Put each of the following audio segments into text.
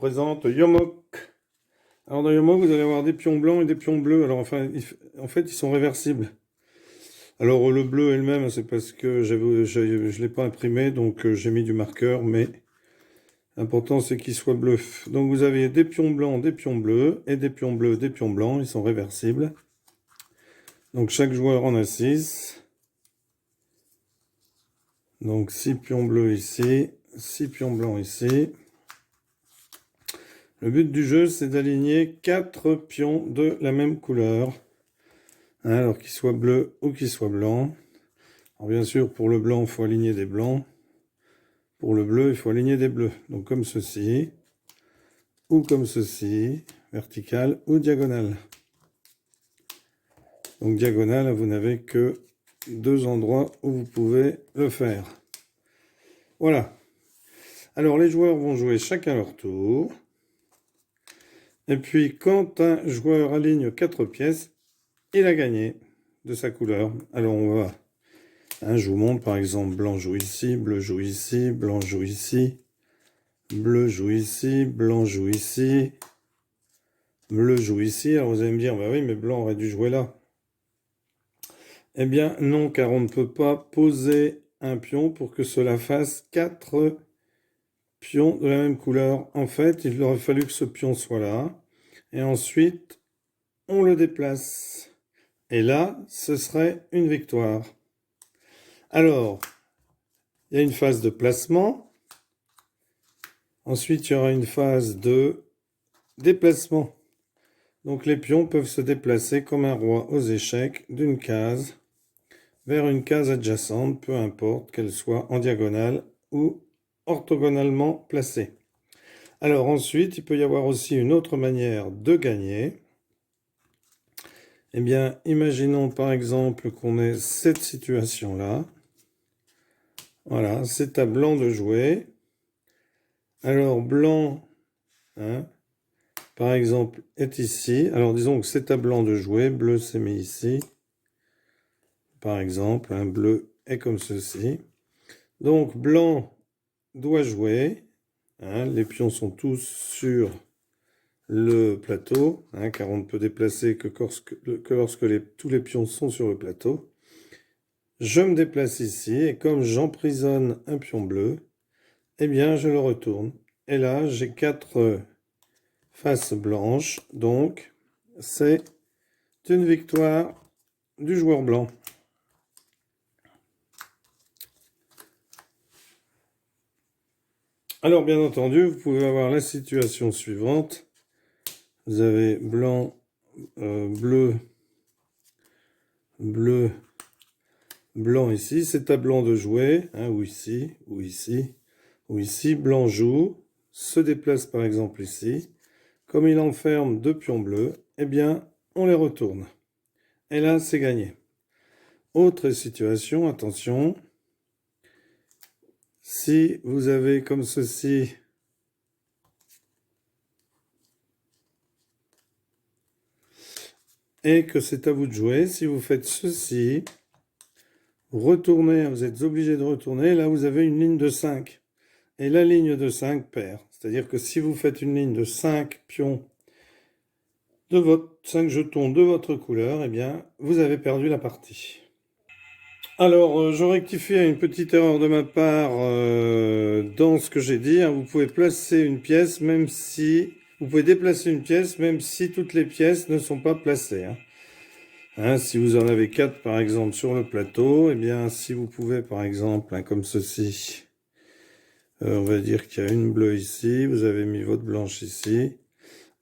présente Yomok. Alors dans Yomok, vous allez avoir des pions blancs et des pions bleus. Alors enfin, en fait, ils sont réversibles. Alors le bleu est le même, c'est parce que je ne l'ai pas imprimé, donc j'ai mis du marqueur, mais l'important c'est qu'il soit bleu. Donc vous avez des pions blancs, des pions bleus, et des pions bleus, des pions blancs, ils sont réversibles. Donc chaque joueur en a 6. Donc 6 pions bleus ici, 6 pions blancs ici. Le but du jeu, c'est d'aligner 4 pions de la même couleur. Alors qu'ils soient bleus ou qu'ils soient blancs. Alors bien sûr, pour le blanc, il faut aligner des blancs. Pour le bleu, il faut aligner des bleus. Donc comme ceci, ou comme ceci, vertical ou diagonale. Donc diagonale, vous n'avez que 2 endroits où vous pouvez le faire. Voilà. Alors les joueurs vont jouer chacun leur tour. Et puis quand un joueur aligne 4 pièces, il a gagné de sa couleur. Alors on va... je vous montre par exemple, blanc joue ici, bleu joue ici, blanc joue ici, bleu joue ici, blanc joue ici, bleu joue ici. Alors vous allez me dire, bah oui, mais blanc aurait dû jouer là. Eh bien non, car on ne peut pas poser un pion pour que cela fasse 4 pions de la même couleur. En fait, il aurait fallu que ce pion soit là. Et ensuite, on le déplace. Et là, ce serait une victoire. Alors, il y a une phase de placement. Ensuite, il y aura une phase de déplacement. Donc les pions peuvent se déplacer comme un roi aux échecs d'une case vers une case adjacente, peu importe qu'elle soit en diagonale ou orthogonalement placée. Alors ensuite, il peut y avoir aussi une autre manière de gagner. Eh bien, imaginons par exemple qu'on ait cette situation-là. Voilà, c'est à blanc de jouer. Alors blanc, par exemple, est ici. Alors disons que c'est à blanc de jouer. Bleu s'est mis ici. Par exemple, un bleu est comme ceci. Donc blanc doit jouer. Les pions sont tous sur le plateau, car on ne peut déplacer que lorsque tous les pions sont sur le plateau. Je me déplace ici, et comme j'emprisonne un pion bleu, eh bien je le retourne. Et là, j'ai 4 faces blanches, donc c'est une victoire du joueur blanc. Alors bien entendu, vous pouvez avoir la situation suivante. Vous avez blanc, bleu, bleu, blanc ici. C'est à blanc de jouer, ou ici, ou ici, ou ici. Blanc joue, se déplace par exemple ici. Comme il enferme 2 pions bleus, eh bien, on les retourne. Et là, c'est gagné. Autre situation, attention. Si vous avez comme ceci... et que c'est à vous de jouer, si vous faites ceci, retournez, vous êtes obligé de retourner, là vous avez une ligne de 5. Et la ligne de 5 perd. C'est-à-dire que si vous faites une ligne de 5 pions, 5 jetons de votre couleur, eh bien, vous avez perdu la partie. Alors, je rectifie une petite erreur de ma part dans ce que j'ai dit. Vous pouvez placer une pièce, même si... Vous pouvez déplacer une pièce, même si toutes les pièces ne sont pas placées. Si vous en avez 4, par exemple, sur le plateau, eh bien, si vous pouvez, par exemple, comme ceci, on va dire qu'il y a une bleue ici, vous avez mis votre blanche ici.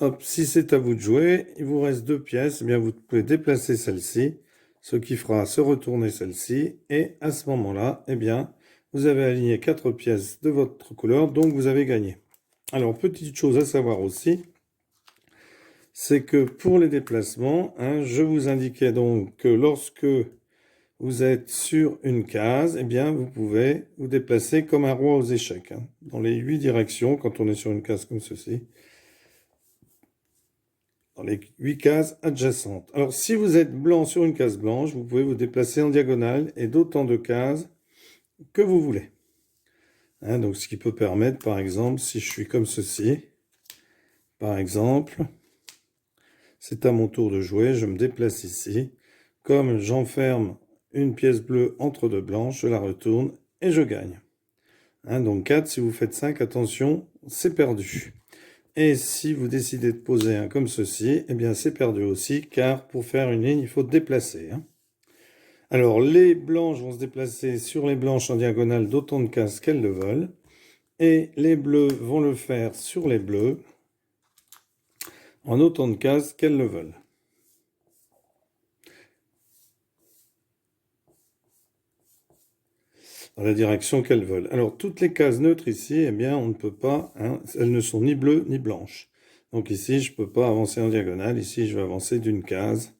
Hop, si c'est à vous de jouer, il vous reste 2 pièces, eh bien, vous pouvez déplacer celle-ci, ce qui fera se retourner celle-ci, et à ce moment-là, eh bien, vous avez aligné 4 pièces de votre couleur, donc vous avez gagné. Alors, petite chose à savoir aussi, c'est que pour les déplacements, je vous indiquais donc que lorsque vous êtes sur une case, eh bien, vous pouvez vous déplacer comme un roi aux échecs, dans les 8 directions, quand on est sur une case comme ceci, dans les 8 cases adjacentes. Alors, si vous êtes blanc sur une case blanche, vous pouvez vous déplacer en diagonale et d'autant de cases que vous voulez. Donc, ce qui peut permettre, par exemple, si je suis comme ceci, Par exemple, c'est à mon tour de jouer, je me déplace ici. Comme j'enferme une pièce bleue entre deux blanches, je la retourne et je gagne. Hein, donc 4, si vous faites 5, attention, c'est perdu. Et si vous décidez de poser un comme ceci, eh bien c'est perdu aussi, car pour faire une ligne, il faut déplacer. Hein. Alors les blanches vont se déplacer sur les blanches en diagonale d'autant de cases qu'elles le veulent. Et les bleus vont le faire sur les bleus en autant de cases qu'elles le veulent. Dans la direction qu'elles veulent. Alors, toutes les cases neutres ici, eh bien, on ne peut pas, hein, elles ne sont ni bleues ni blanches. Donc ici, je ne peux pas avancer en diagonale. Ici, je vais avancer d'une case,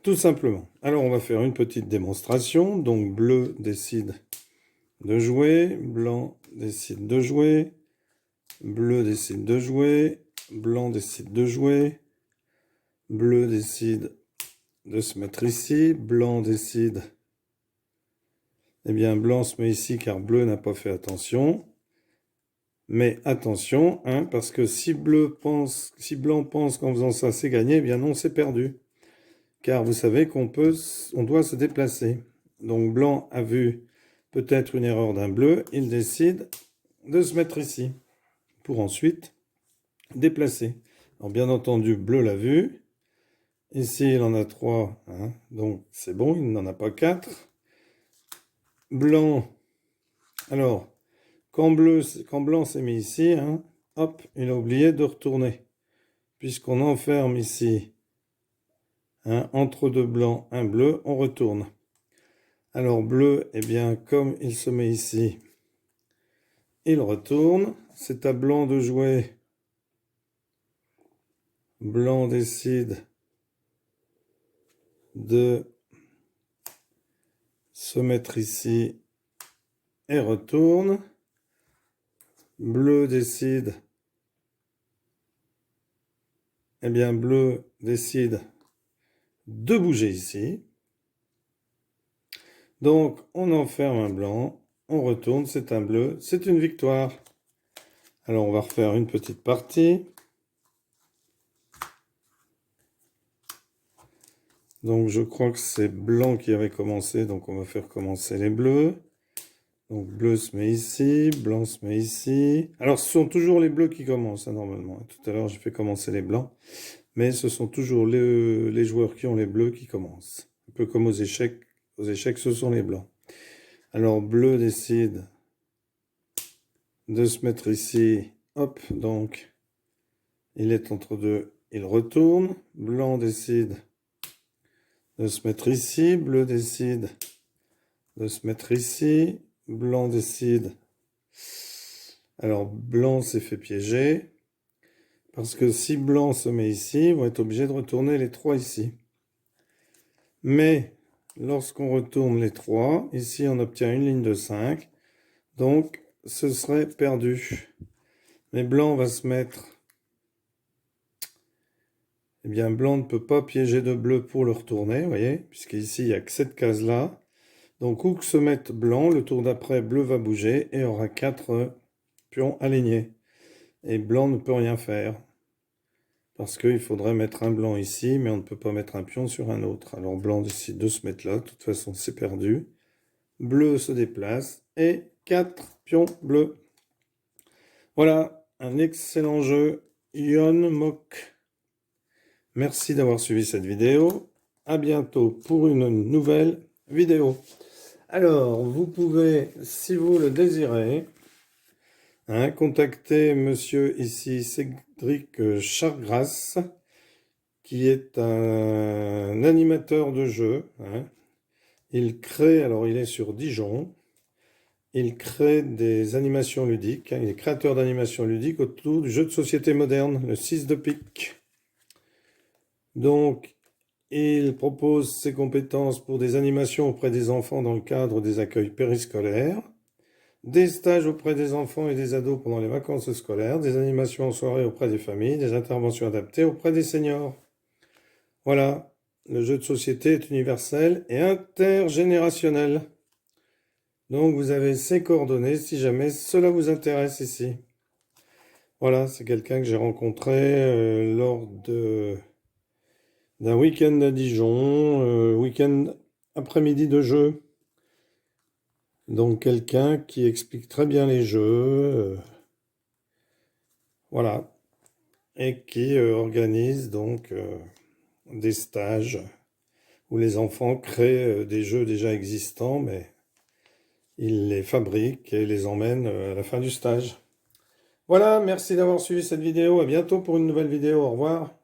tout simplement. Alors, on va faire une petite démonstration. Donc, bleu décide de jouer, blanc décide de jouer, bleu décide de jouer, blanc décide de jouer, bleu décide de se mettre ici, blanc décide... Eh bien, blanc se met ici car bleu n'a pas fait attention. Mais attention, hein, parce que si blanc pense qu'en faisant ça, c'est gagné, eh bien non, c'est perdu. Car vous savez on doit se déplacer. Donc blanc a vu peut-être une erreur d'un bleu, il décide de se mettre ici, pour ensuite déplacer. Alors bien entendu, bleu l'a vu. Ici, il en a 3, hein, donc c'est bon, il n'en a pas 4. Blanc, alors, quand blanc s'est mis ici, hein, hop, il a oublié de retourner. Puisqu'on enferme ici, hein, entre deux blancs, un bleu, on retourne. Alors bleu, eh bien, comme il se met ici, il retourne. C'est à blanc de jouer. Blanc décide de se mettre ici et retourne. Bleu décide, eh bien, bleu décide de bouger ici. Donc, on enferme un blanc, on retourne, c'est un bleu, c'est une victoire. Alors, on va refaire une petite partie. Donc, je crois que c'est blanc qui avait commencé, donc on va faire commencer les bleus. Donc, bleu se met ici, blanc se met ici. Alors, ce sont toujours les bleus qui commencent, hein, normalement. Tout à l'heure, j'ai fait commencer les blancs. Mais ce sont toujours les joueurs qui ont les bleus qui commencent. Un peu comme aux échecs. Aux échecs, ce sont les blancs. Alors, bleu décide de se mettre ici. Hop, donc, il est entre deux. Il retourne. Blanc décide de se mettre ici. Bleu décide de se mettre ici. Blanc décide. Alors, blanc s'est fait piéger. Parce que si blanc se met ici, ils vont être obligés de retourner les 3 ici. Mais, lorsqu'on retourne les 3, ici on obtient une ligne de 5. Donc, ce serait perdu. Mais blanc va se mettre... Eh bien, blanc ne peut pas piéger de bleu pour le retourner, vous voyez, puisqu'ici, il n'y a que cette case-là. Donc, où que se mette blanc, le tour d'après, bleu va bouger et aura 4 pions alignés. Et blanc ne peut rien faire. Parce qu'il faudrait mettre un blanc ici, mais on ne peut pas mettre un pion sur un autre. Alors, blanc décide de se mettre là. De toute façon, c'est perdu. Bleu se déplace et 4 pions bleus. Voilà, un excellent jeu. Yon Mok. Merci d'avoir suivi cette vidéo. À bientôt pour une nouvelle vidéo. Alors, vous pouvez, si vous le désirez, hein, contacter monsieur ici, Cédric Chargras, qui est un animateur de jeu. Hein. Il crée, alors il est sur Dijon, il crée des animations ludiques. Hein. Il est créateur d'animations ludiques autour du jeu de société moderne, le 6 de pique. Donc, il propose ses compétences pour des animations auprès des enfants dans le cadre des accueils périscolaires, des stages auprès des enfants et des ados pendant les vacances scolaires, des animations en soirée auprès des familles, des interventions adaptées auprès des seniors. Voilà, le jeu de société est universel et intergénérationnel. Donc vous avez ses coordonnées si jamais cela vous intéresse ici. Voilà, c'est quelqu'un que j'ai rencontré lors d'un week-end à Dijon, week-end après-midi de jeu. Donc quelqu'un qui explique très bien les jeux, voilà, et qui organise donc des stages où les enfants créent des jeux déjà existants, mais ils les fabriquent et les emmènent à la fin du stage. Voilà, merci d'avoir suivi cette vidéo. À bientôt pour une nouvelle vidéo. Au revoir.